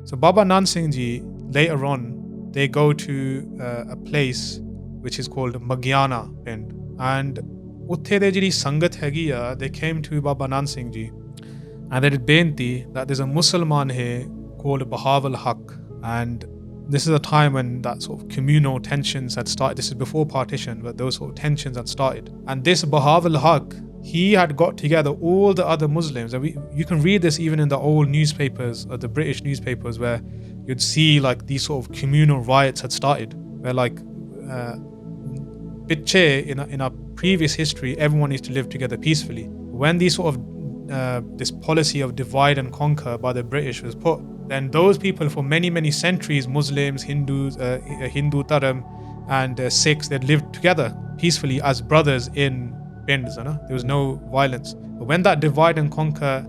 So Baba Nand Singh Ji, later on, they go to a place which is called Magyana Pind. And utthe de jiri sangat hegi a, they came to Baba Nand Singh Ji and they did benti that there's a Mussalman here called Bahawal Haq. And this is a time when that sort of communal tensions had started. This is before partition, but those sort of tensions had started. And this Bahawal Haq, he had got together all the other Muslims. And you can read this even in the old newspapers, or the British newspapers, where you'd see like these sort of communal riots had started, where like Piche, in our previous history, everyone used to live together peacefully. When these sort of this policy of divide and conquer by the British was put, then those people for many, many centuries, Muslims, Hindus, Hindu Dharam and Sikhs, they'd lived together peacefully as brothers in Pinds. There was no violence. But when that divide and conquer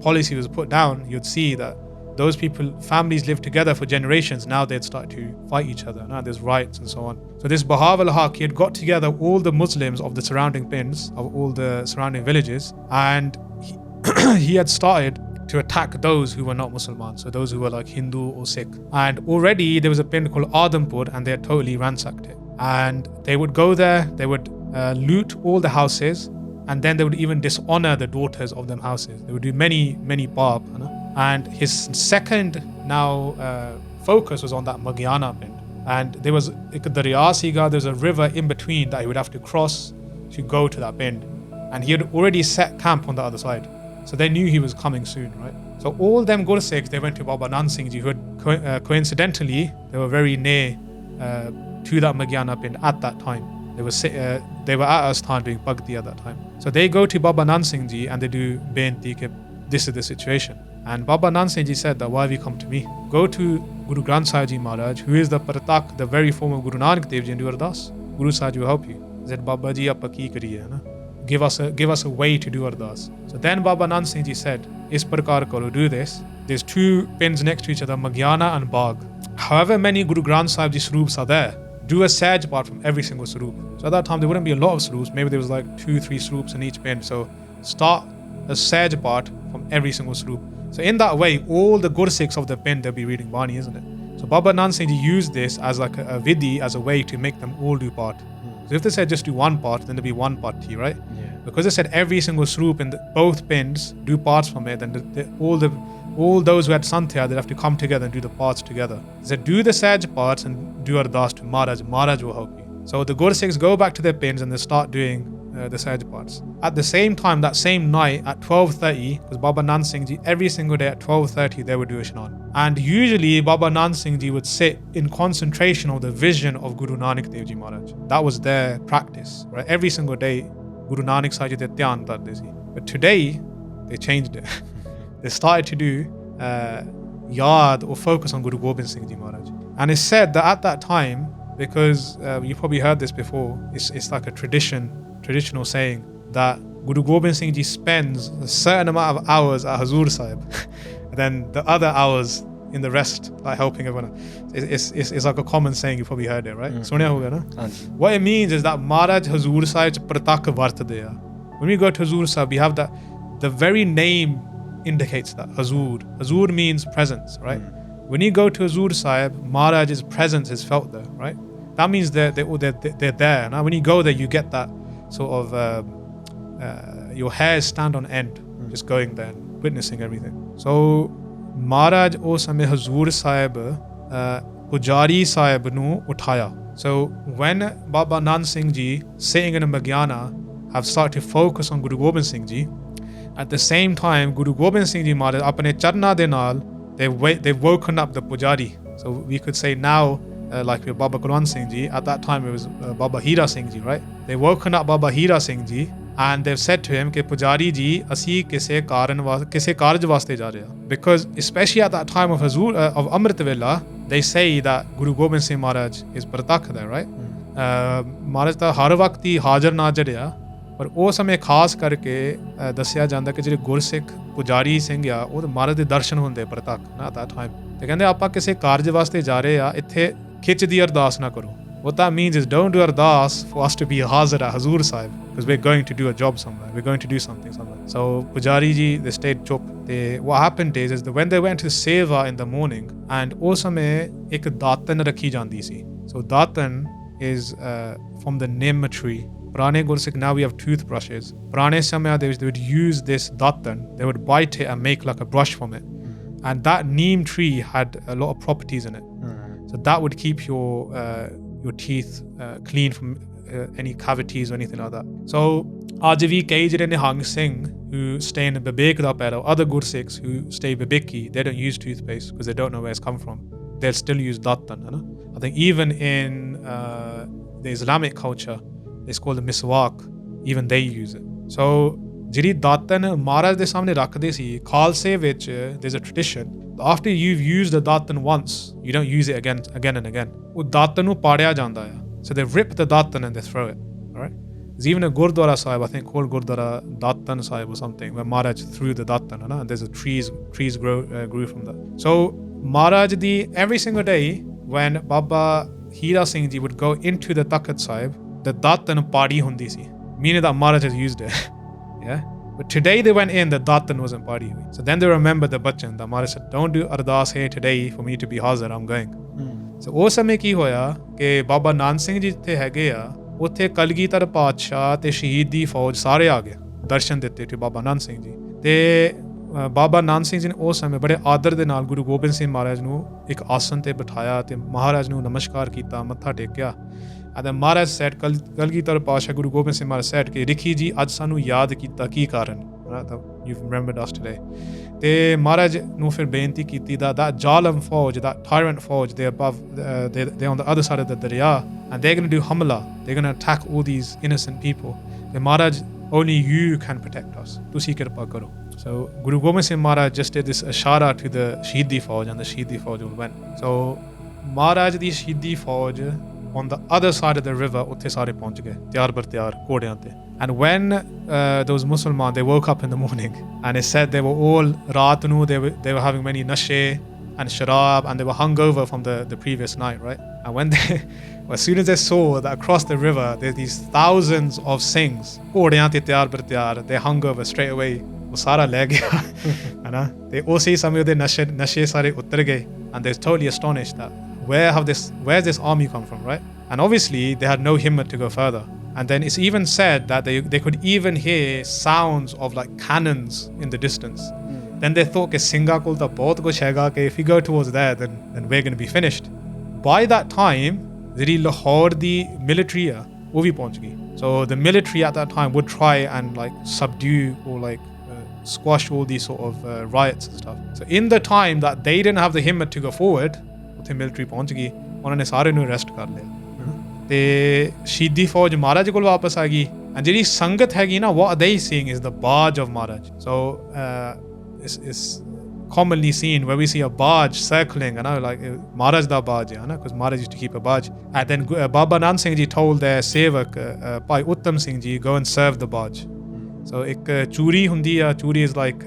policy was put down, you'd see that those people, families lived together for generations. Now they'd start to fight each other. Now there's riots and so on. So this Bahawal Haq, he had got together all the Muslims of the surrounding Pinds, of all the surrounding villages, and he had started to attack those who were not Muslims, so those who were like Hindu or Sikh. And already there was a Pind called Adampur, and they had totally ransacked it. And they would go there, they would loot all the houses, and then they would even dishonor the daughters of them houses. They would do many, many bab. And his second focus was on that Magyana Pind. And there was the Riots, there's a river in between that he would have to cross to go to that Pind. And he had already set camp on the other side. So they knew he was coming soon, right? So all them Gursikhs, they went to Baba Nand Singh Ji, who had coincidentally, they were very near to that Magyana Pind at that time. They were at Asthan doing Bhakti at that time. So they go to Baba Nand Singh Ji and they do Benti ke this is the situation. And Baba Nand Singh Ji said that, why have you come to me? Go to Guru Granth Sahib Ji Maharaj, who is the Pratak, the very form of Guru Nanak Dev Ji, and do Ardas. Guru Sahib will help you. He said, Baba Ji, aapa ki kariye, na? Give us a way to do Ardas. So then Baba Nand Singh Ji said, Is prakar karo, do this. There's two pins next to each other, Magyana and Bagh. However many Guru Granth Sahib Ji Swaroops are there, do a Sahaj part from every single Swaroop. So at that time there wouldn't be a lot of Swaroops, maybe there was like 2-3 Swaroops in each pin. So start a Sahaj part from every single Swaroop. So in that way, all the Gursikhs of the pin, they'll be reading Bani, isn't it? So Baba Nand Singh Ji used this as like a vidhi, as a way to make them all do part. So if they said just do one part, then there'll be one part tea, right? Yeah. Because they said every single Swaroop in both pins do parts from it, then all those who had Santya, they'd have to come together and do the parts together. They said do the Sahaj parts and do Ardas to Maharaj. Maharaj will help you. So the Gursikhs go back to their pins and they start doing the Sahaj parts. At the same time, that same night at 12:30, because Baba Nand Singh Ji, every single day at 12:30, they would do Ishnan. And usually Baba Nand Singh Ji would sit in concentration of the vision of Guru Nanak Dev Ji Maharaj. That was their practice, right? Every single day, Guru Nanak Sahib Ji de dhyan karte si. But today, they changed it. They started to do yad or focus on Guru Gobind Singh Ji Maharaj. And it's said that at that time, because you probably heard this before, it's like a traditional saying that Guru Gobind Singh Ji spends a certain amount of hours at Hazur Sahib and then the other hours in the rest, like helping everyone. It's like a common saying, you probably heard it, right? Sunya hoga na? What it means is that Maharaj Hazur Sahib pratak vartade. When we go to Hazur Sahib, we have that, the very name indicates that, Hazur. Hazur means presence, right? When you go to Hazur Sahib, Maharaj's presence is felt there, right? That means they're there. Now when you go there, you get that sort of your hairs stand on end, just going there and witnessing everything. So Maharaj us hame Hazur Sahib Pujari Sahib nu uthaya. So when Baba Nand Singh Ji sitting in a Magyana have started to focus on Guru Gobind Singh Ji, at the same time Guru Gobind Singh Ji Maharaj apne charna de naal they've woken up the Pujari. So we could say now, like with Baba Kulwant Singh Ji, at that time it was Baba Hira Singh Ji, right? They've woken up Baba Hira Singh Ji and they've said to him ke Pujari Ji, asi kise karj vaste ja rahe. Because especially at that time of Amrit Vela, they say that Guru Gobind Singh Maharaj is pratak there, right? Maharaj ta har vakti hajar najar ya. ਪਰ ਉਹ ਸਮੇਂ ਖਾਸ ਕਰਕੇ ਦੱਸਿਆ ਜਾਂਦਾ ਕਿ ਜਿਹੜੇ ਗੁਰਸਿੱਖ ਪੁਜਾਰੀ ਸਿੰਘ ਆ ਉਹ ਮਹਾਰਾਜ ਦੇ ਦਰਸ਼ਨ ਹੁੰਦੇ ਪ੍ਰਤੱਖ ਨਾ that time. ਤੇ ਕਹਿੰਦੇ ਆਪਾਂ ਕਿਸੇ ਕਾਰਜ ਵਾਸਤੇ ਜਾ ਰਹੇ ਆ, ਇੱਥੇ ਖਿੱਚ ਦੀ ਅਰਦਾਸ ਨਾ ਕਰੋ. What that means is don't do ardas for us to be hazir at Hazur Sahib because we're going to do a job somewhere. We're going to do something somewhere. So Pujari ji, they stayed chup. what happened is that when they went to seva in the morning, and ਉਸ ਸਮੇਂ ਇੱਕ ਦਾਤਨ ਰੱਖੀ ਜਾਂਦੀ ਸੀ. So Datan is from the Nim tree. ਪੁਰਾਣੇ ਗੁਰਸਿੱਖ, now we have toothbrushes. ਪੁਰਾਣੇ ਸਮਿਆਂ ਦੇ ਵਿੱਚ they would use this Datan, they would bite it and make like a brush from it. And that neem tree had a lot of properties in it. So that would keep your teeth clean from any cavities or anything like that. So ਅੱਜ ਵੀ ਕਈ ਜਿਹੜੇ Nihang Singh who stay in Bibek da Pero, other Gursikhs who stay Bibeki, they don't use toothpaste because they don't know where it's come from. They'll still use datan. I think even in the Islamic culture, it's called the miswak. Even they use it. So ਜਿਹੜੀ ਦਾਤਨ ਮਹਾਰਾਜ ਦੇ ਸਾਹਮਣੇ ਰੱਖਦੇ ਸੀ, ਖਾਲਸੇ ਵਿੱਚ there's a tradition. After you've used the datan once, you don't use it again and again. ਉਹ ਦਾਤਨ ਨੂੰ ਪਾੜਿਆ ਜਾਂਦਾ ਆ. So they rip the datan and they throw it. All right? There's even a Gurdwara Sahib, I think, called Gurdwara Datan Sahib or something, where Maharaj threw the Datan, and there's a trees grew from that. So Maharaj every single day when Baba Hira Singh Ji would go into the Takhat Sahib, the Datan padi hundi si, meaning that Maharaj has used it. Yeah. But today they went in, the Datan wasn't padi. So then they remembered the bachan that Maharaj said, don't do ardas here today for me to be hazir, I'm going. So ਉਸ ਸਮੇਂ ਕੀ ਹੋਇਆ ਕਿ ਬਾਬਾ ਨਾਨਕ ਸਿੰਘ ਜੀ ਜਿੱਥੇ ਹੈਗੇ ਆ, ਉੱਥੇ ਕਲਗੀਧਰ ਪਾਤਸ਼ਾਹ ਤੇ ਸ਼ਹੀਦ ਦੀ ਫੌਜ ਸਾਰੇ ਆ ਗਏ ਦਰਸ਼ਨ ਦਿੱਤੇ ਤੇ ਬਾਬਾ ਨਾਨਕ ਸਿੰਘ ਜੀ. ਤੇ ਬਾਬਾ ਨਾਨਕ ਸਿੰਘ ਜੀ ਨੇ ਉਸ ਸਮੇਂ ਬੜੇ ਆਦਰ ਦੇ ਨਾਲ ਗੁਰੂ ਗੋਬਿੰਦ ਸਿੰਘ ਮਹਾਰਾਜ ਨੂੰ ਇੱਕ ਆਸਨ ਤੇ ਬਿਠਾਇਆ ਤੇ ਮਹਾਰਾਜ ਨੂੰ ਨਮਸਕਾਰ ਕੀਤਾ, ਮੱਥਾ ਟੇਕਿਆ. ਅਤੇ ਮਹਾਰਾਜ ਸੈਡ ਕਲਗੀਧਰ ਪਾਤਸ਼ਾਹ ਗੁਰੂ ਗੋਬਿੰਦ ਸਿੰਘ ਮਹਾਰਾਜ ਸੈਡ ਕਿ ਰਿਖੀ ਜੀ ਅੱਜ ਸਾਨੂੰ ਯਾਦ ਕੀਤਾ ਕੀ ਕਾਰਨ, ਯੂ ਰਿਮੈਂਬਰਡ ਅਸ ਟੁਡੇ. ਤੇ ਮਹਾਰਾਜ ਨੂੰ ਫਿਰ ਬੇਨਤੀ ਕੀਤੀ that ਜ਼ਾਲਮ ਫੌਜ, that tyrant ਫੌਜ, they're above, they're on the other side of the darya and they're going to do hamla, they're going to attack all these innocent people. ਤੇ ਮਹਾਰਾਜ, only you can protect us, ਤੁਸੀਂ ਕਿਰਪਾ ਕਰੋ. So Guru Gobind Singh Maharaj just did this ashara to the Shahidi Fauj and the Shahidi Fauj went. So Maharaj the Shahidi ਫੌਜ on the other side of the river, ਉੱਥੇ ਸਾਰੇ ਪਹੁੰਚ ਗਏ ਤਿਆਰ ਬਰ ਤਿਆਰ ਘੋੜਿਆਂ ਤੇ. And when those Muslims, they woke up in the morning and it said they were all raat nu, they were having many nashe and sharab and they were hungover from the previous night, right? And when as soon as they saw that across the river there's these thousands of Singhs ਘੋੜਿਆਂ ਤੇ ਤਿਆਰ ਬਰ ਤਿਆਰ, they hungover straight away. ਉਹ ਸਾਰਾ ਲੈ ਗਿਆ ਹੈ ਤੇ ਉਸੇ ਸਮੇਂ ਉਹਦੇ ਨਸ਼ੇ ਸਾਰੇ ਉਤਰ ਗਏ. And they're totally astonished that where's this army come from, right? And obviously they had no himmat to go further. And then it's even said that they could even hear sounds of like cannons in the distance. Then they thought ke Singha kol ta bahut kuch hega, ke if we go towards there then we're going to be finished. By that time the Lahore di military wo bhi pahunch gayi. So the military at that time would try and like subdue or like squash all these sort of riots and stuff. So in the time that they didn't have the himmat to go forward, ਉੱਥੇ military ਪਹੁੰਚ ਗਈ, ਉਹਨਾਂ ਨੇ ਸਾਰੇ ਨੂੰ arrest ਕਰ ਲਿਆ. ਤੇ ਸ਼ਹੀਦੀ ਫੌਜ ਮਹਾਰਾਜ ਕੋਲ ਵਾਪਸ ਆ ਗਈ. ਜਿਹੜੀ ਸੰਗਤ ਹੈਗੀ ਨਾ, what they seeing is the barge of Maharaj. So it's commonly seen where we see a barge circling, like Maharaj da barge, because Maharaj used to keep a barge. And then Baba Nand Singh Ji told their sevak, Bhai Uttam Singh Ji, go and serve the barge. So ek churi hundi hai, churi is like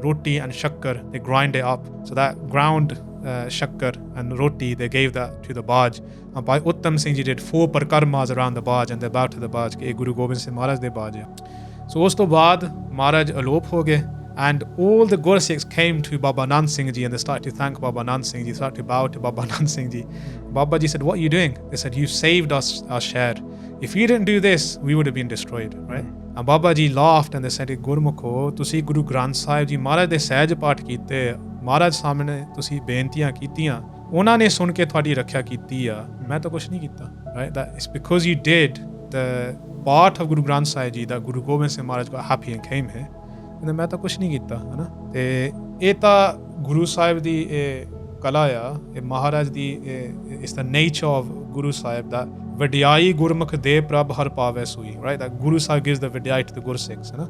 roti and shakkar, they grind it up. So that ground shakkar and roti, they gave that to the barge. And Bhai Uttam Singh Ji did 4 parkarmas around the barge and they bowed to the barge ke Guru Gobind Singh Maharaj de barge hai. So us to baad Maharaj alop ho gaye and all the Gursikhs came to Baba Nand Singh Ji and they started to thank Baba Nand Singh Ji, started to bow to Baba Nand Singh Ji. Baba Ji said, what are you doing? They said, you saved us our share. If you didn't do this, we would have been destroyed, right? And Baba Ji laughed and they said, Gurmukho, tusi Guru Granth Sahib Ji Maharaj de sahaj path ਕੀਤੇ, Maharaj ਸਾਹਮਣੇ ਤੁਸੀਂ ਬੇਨਤੀਆਂ ਕੀਤੀਆਂ, ਉਹਨਾਂ ਨੇ ਸੁਣ ਕੇ ਤੁਹਾਡੀ ਰੱਖਿਆ ਕੀਤੀ ਆ, ਮੈਂ ਤਾਂ ਕੁਛ ਨਹੀਂ ਕੀਤਾ, right? That it's because you did the part of Guru Granth Sahib Ji that Guru Gobind Singh Maharaj got happy and came here. And ਮੈਂ ਤਾਂ ਕੁਛ ਨਹੀਂ ਕੀਤਾ, ਹੈ ਤੇ ਇਹ ਤਾਂ ਗੁਰੂ ਸਾਹਿਬ ਦੀ ਕਲਾ ਆ, ਇਹ ਮਹਾਰਾਜ ਦੀ it's the nature of Guru Sahib that ਵਡਿਆਈ ਗੁਰਮੁਖ ਦੇ ਪ੍ਰਭ ਹਰ ਪਾਵੇ ਸੂਈ, right? That Guru Sahib gives the ਵਡਿਆਈ to the Gursikhs, है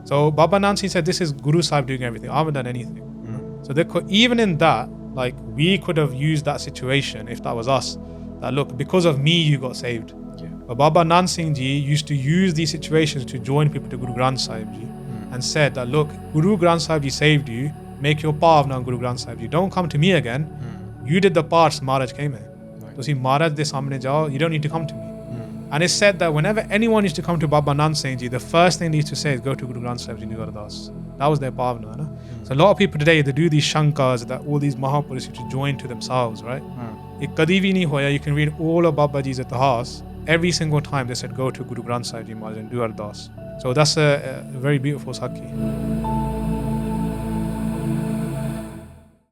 So Baba Nand Singh said, this is Guru Sahib doing everything, I haven't done anything. So even in that, like we could have used that situation if that was us, that look, because of me you got saved. But Baba Nand Singh Ji used to use these situations to join people to Guru Granth Sahib Ji and said that look, Guru Granth Sahib Ji saved you, make your path now Guru Granth Sahib Ji, don't come to me again. You did the parts, Maharaj came here. So see, Maharaj de samne jao, you don't need to come to me. And it's said that whenever anyone used to come to Baba Nand Singh Ji, the first thing they used to say is go to Guru Granth Sahib Ji Nigardas. That was their bhavna, So a lot of people today, they do these shankars that all these Mahapurushs to join to themselves, right? It kadi bhi nahi hoya. You can read all of Baba Ji's itihas. Every single time they said go to Guru Granth Sahib Ji Maharaj and do ardas. So that's a very beautiful Sakhi.